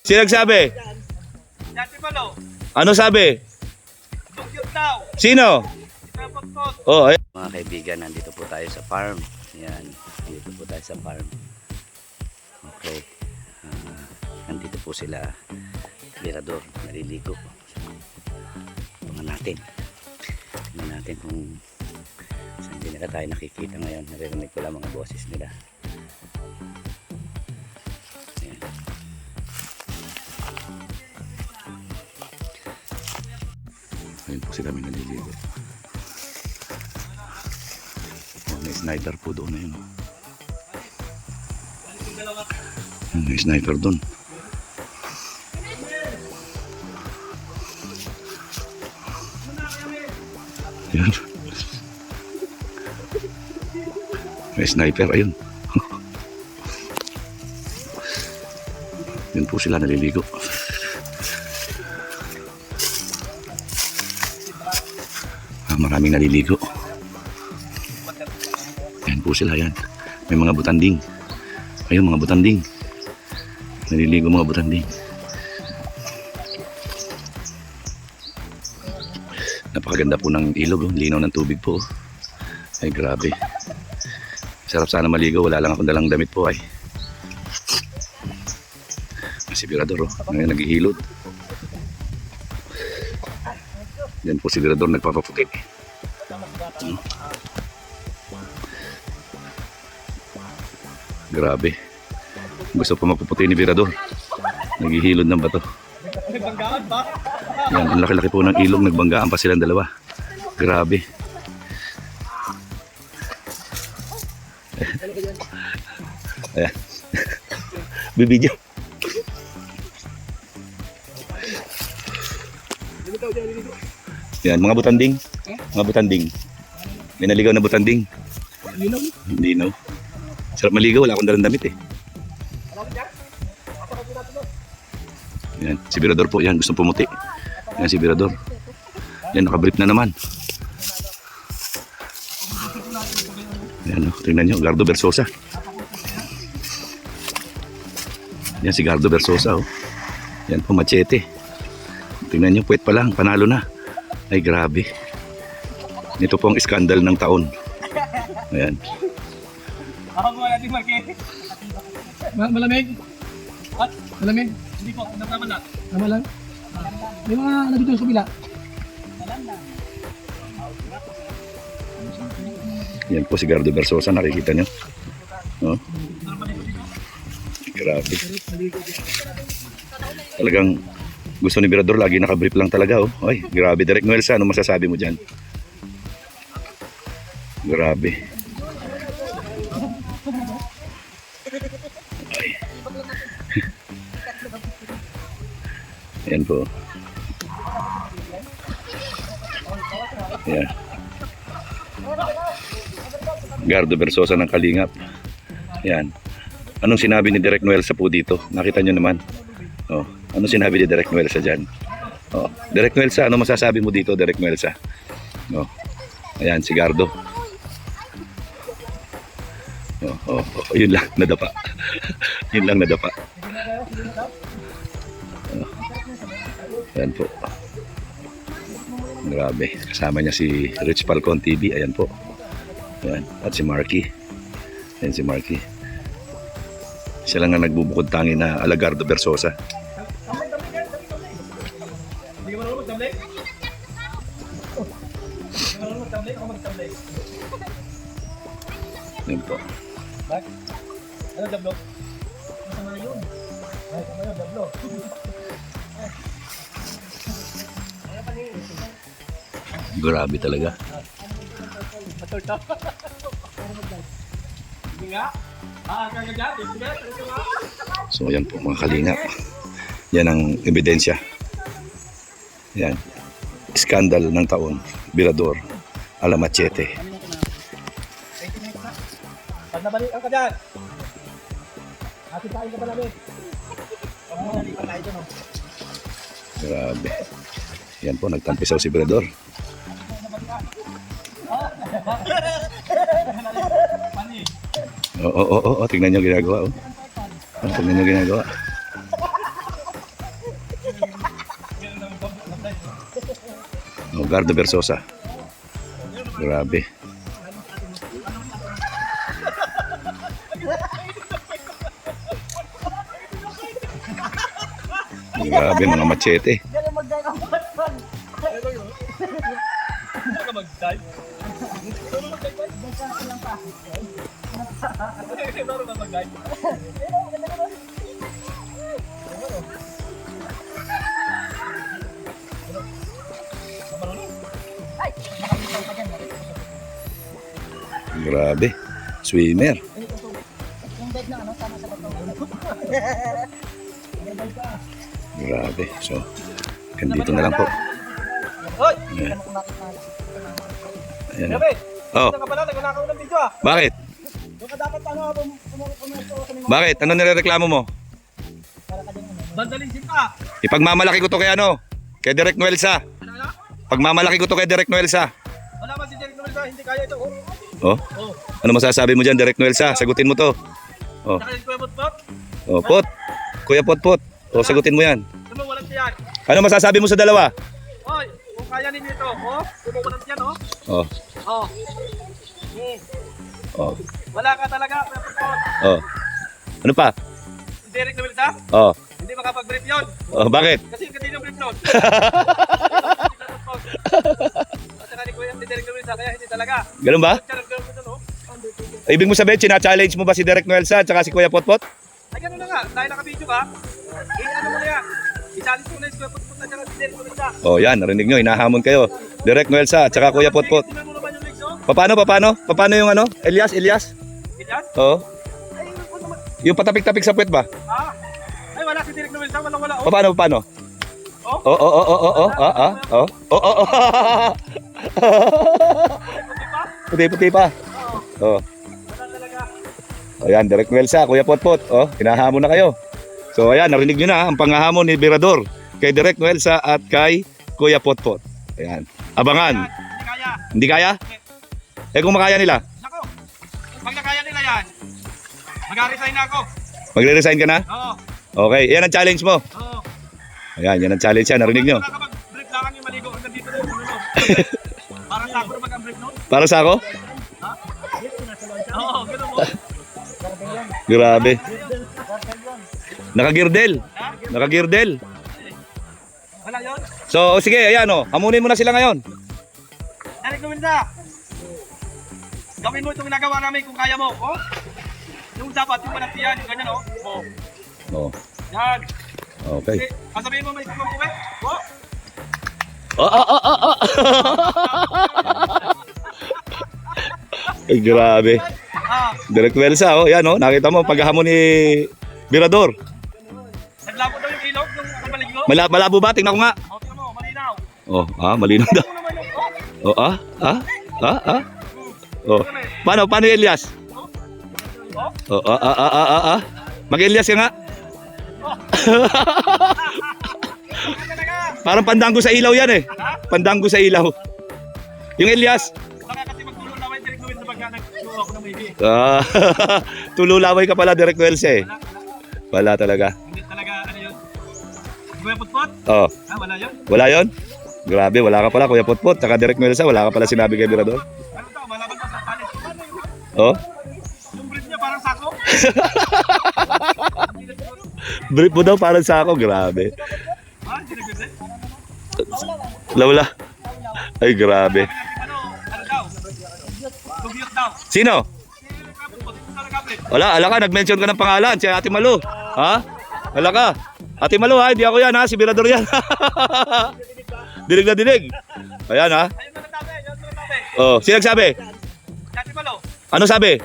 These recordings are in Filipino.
Sino nagsabi? Dati Malo. Ano sabi? Dugyot daw. Sino? Pinapagpot. Oh, ay. Mga kaibigan, nandito po tayo sa farm. Yan, dito po tayo sa farm. Okay. Nandito po sila, Mirador, naliligo. Tingnan natin. Tingnan natin kung saan din nila tayo nakikita ngayon. Naririnig ko lang mga boses nila. Ayan. Ayun po sila may naliligo. May sniper po doon na yun. May sniper doon. Yan. May sniper, ayun. Yun po sila naliligo. Maraming naliligo. Yan po sila, yan. May mga butanding. Ayun, mga butanding. Naliligo mga butanding. Napakaganda po ng ilog, oh. Linaw ng tubig po. Ay, grabe. Sarap sana maligo, wala lang akong dalang damit po ay. Si Mirador, oh. Ngayon naghihilod. Yan po si Mirador nagpapaputi. Grabe. Gusto pa mapuputi ni Mirador. Naghihilod ng bato. Yan, ang laki-laki po ng ilog. Nagbanggaan pa silang dalawa. Grabe. Ayan. Bibidyo. Yan, mga butanding. Mga butanding. May naligaw na butanding. Hindi, no? Sarap maligaw, wala akong dalang damit eh. Yan, si Mirador po yan, gustong pumuti. Yan si Mirador. Yan, nakabrief na naman. Yan, oh, tingnan nyo, Gardo Versosa. Yan si Gardo Versosa, oh. Yan po, machete. Tingnan nyo, puwet pa lang, panalo na. Ay, grabe. Ito po ang iskandal ng taon. Ayan. Ako mo natin market. Malamig? What? Malamig? Hindi po, naman na. Tama lang? May mga nandito sa kabila. Yan po si Gardo Versosa, nakikita nyo. Oh. Grabe. Talagang gusto ni Mirador, lagi nakabrief lang talaga. Oh. Ay, grabe. Direk Noelsa, ano masasabi mo dyan? Grabe. Ay. Ayan po. Ayan. Gardo Versosa ng Kalingap. Ayan. Anong sinabi ni Direk Noelsa po dito? Nakita nyo naman. Oh, anong sinabi ni Direk Noelsa dyan? Oh, Direk Noelsa, ano masasabi mo dito, Direk Noelsa? Oh. Ayan, si Gardo. Yun lang, nadapa. Yun lang, nadapa. Ayan po. Grabe. Kasama niya si Rich Falcon TV. Ayan po. Ayan. At si Marky. Ayan si Marky. Siya lang ang nagbubukod tangi na Alagardo Versosa. Hindi ka marunong magtamlay? Hindi ka marunong magtamlay? Ako magtamlay. Ayan po. Bak? Ano dablo? Masama na yun. Ay, sama yun, dablo. Grabe talaga. Matulta. Hindi nga. Kagagyan. Hindi nga. So ayan po mga Kalingap. Yan ang ebidensya. Yan. Skandal ng taon. Mirador. Alamachete. Pag nabalikan ka dyan. Atin kain ka pa namin. Pag nabalikan tayo dyan. Grabe. Yan po, nagtampisaw si Mirador. Oo, tingnan nyo ginagawa. Oh. Tingnan nyo ginagawa. Gardo Versosa. Grabe. Grabe mga machete. Grabe. Swimmer. Grabe. So, dito na lang po. Hoy! Ayan. Ayan. Gabi! Oh, Ito ka pala, nagnanakaw ng video ah. bakit? Doon ka dapat ano, Bakit? Ano nirereklamo mo? Bandalin sinta. Ipagmamalaki ko to kay ano? Kay Direk Noelsa. Ano na? Pagmamalaki ko to kay Direk Noelsa. Wala ba si Derek Noel hindi kaya ito? Oh? Oh. Ano masasabi mo dyan, Direk Noelsa? Sagutin mo to. Oh. Saka yung kuya Potpot. Oh, Pot. Kuya Potpot. Oh, sagutin mo yan. Ito mo, walang tiyan. Ano masasabi mo sa dalawa? Hoy, kung kaya ninyo ito, oh. Kung walang tiyan, oh. Oh. Oh. Oh. Wala ka talaga, kuya Potpot. Oh. Ano pa? Si Derek Noel sa? Oh. Hindi makapag-brief yun. Oh, bakit? Kasi yung kanina brief nun. At saka ni kuya, si Derek Noel sa, kaya hindi talaga. Ganun ba? Tiyan ang gawin nun, oh. Ibig mo sabihin, china-challenge mo ba si Direk Noelsa at saka si Kuya Potpot? Ay, gano'n na nga. Dahil naka-video ka, ano mo na yan. Isalis mo na yung kuya Potpot at saka si Derek Noel sa. Oh, yan. Narinig nyo. Hinahamon kayo. Direk Noelsa at saka Kuya Potpot. Tingnan mo naman yung legs, oh. Paano yung ano? Elias? Ganyan? Oo. Ay, ano naman? Yung patapik-tapik sa puwet ba? Ah? Ay, wala si Derek Noel sa. Wala, oh. Paano? Oh? Oh. Puti-puti pa. Oh. Wala talaga. Ayan, Direk Noelsa, Kuya Potpot. Oh, hinahamon na kayo. So, ayan, narinig nyo na ang panghahamon ni Birador kay Direk Noelsa at kay Kuya Potpot. Ayan. Abangan. Hindi kaya. Hindi kaya? Eh kung makaya nila, Nako. Pag nakaya nila yan, mag-resign na ako. magre-resign ka na? Oo. Okay, yan ang challenge mo. Oo. Ayan, yan ang challenge yan. Narinig nyo. Nakakapag-brief lang yung maligo. Hanggang dito na yung ulo. Parang sako na mag-brief, no? Para sa ako? Oo, gano'n mo. Grabe. Nakagirdel. Wala yun. So, sige, ayan o. Hamunin mo na sila ngayon. Derek Noel sa. Gawin mo itong ginagawa namin kung kaya mo. Oh? Yung dapat, yung malatiyan, yung ganyan, oh. Oh. Oh, Yan. okay. Sasabihin mo may kumang kuwet. Oh. Ay, grabe. Ah, Direk Noelsa, oh. Yan, oh. Nakita mo, paghahamon ni Birador. naglabo daw yung ilog ng kabaliglo. Malabo ba? Tingnan ko nga. Oh, tingnan mo, malinaw. Oh, malinaw daw. Ano naman yung, oh. Oh, Oh. Paano yung Elias? Oh. Oh, Mag-Elias ka nga. Talaga. Parang pandango sa ilaw yan eh. Pandango sa ilaw. Yung Elias. Baka kasi magtulong na may Derek Noel sa pagka nagsuwa ako ng maybe. Tululaway ka pala, Direk Noelsa eh. Wala talaga. Hindi talaga, ano yun? Kuya Potpot? Oh, Wala yun. wala yon? Grabe, wala ka pala, Kuya Potpot. Saka Direk Noelsa, wala ka pala sinabi kay Birador. Ano to, malaban pa sa palit. Paano yun? Oh, Yung brief niya parang sako? brief mo daw parang sa ako. Grabe. Ha? Hindi nag-brief? Lawla. Ay, grabe. Ano daw? Dugyot daw. Sino? Si Kuya Potpot, saan nag-brief? Ala ka, nag-mention ka ng pangalan. Si Ate Malu. Ha? Ala ka. Ate Malu ha, hindi ako yan ha. Si Birador yan. Dinig na dinig. Ayan ha. Ayun na nagsabi, yun na nagsabi. Oh, sino nagsabi? Dati malo, Ano sabi?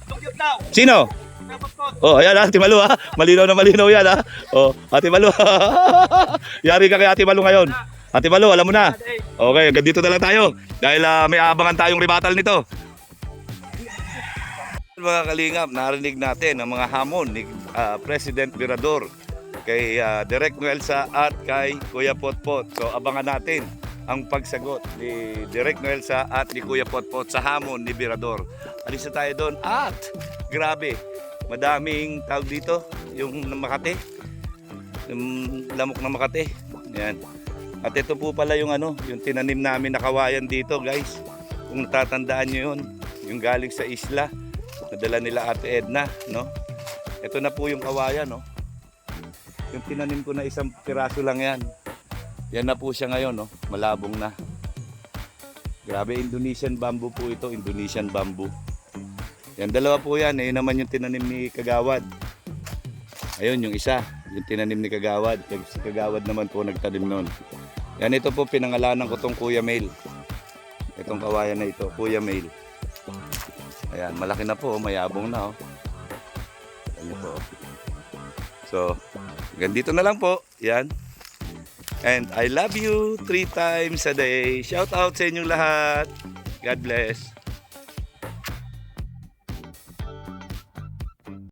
dugyot daw. Sino? Kuya Potpot. Oh, ayan Ate Malu ha. Malinaw na malinaw yan ha. Oh, Ate Malu. Yari ka kay Ate Malu ngayon. Ate Malu, alam mo na. Okay, hanggang dito na lang tayo. Dahil may aabangan tayong rebattle nito. Mga kalingap, narinig natin ang mga hamon ni President Birador kay Direk Noelsa at kay Kuya Potpot. So abangan natin ang pagsagot ni Direk Noelsa at ni Kuya Potpot sa hamon ni Birador. Alis na tayo doon at grabe, madaming tawag dito, yung Makati, yung lamok ng Makati. Yan. At ito po pala yung ano, yung tinanim namin na kawayan dito, guys. Kung natatandaan nyo yun, yung galing sa isla, nadala nila Ate Edna, no? Ito na po yung kawayan, no? Yung tinanim ko na isang piraso lang yan. Yan na po siya ngayon, no? Malabong na. Grabe, Indonesian bamboo po ito, Indonesian bamboo. Yan, dalawa po yan. Ayun naman yung tinanim ni Kagawad. Ayun, yung isa, yung tinanim ni Kagawad. Si Kagawad naman po nagtanim nun. Yan, ito po pinangalanan ko tong Kuya Mail. Itong kawayan na ito, Kuya Mail. Ayan, malaki na po, mayabong na. Oh. Ayan po. So, ganito na lang po. Yan. And I love you 3 times a day. Shout out sa inyong lahat. God bless.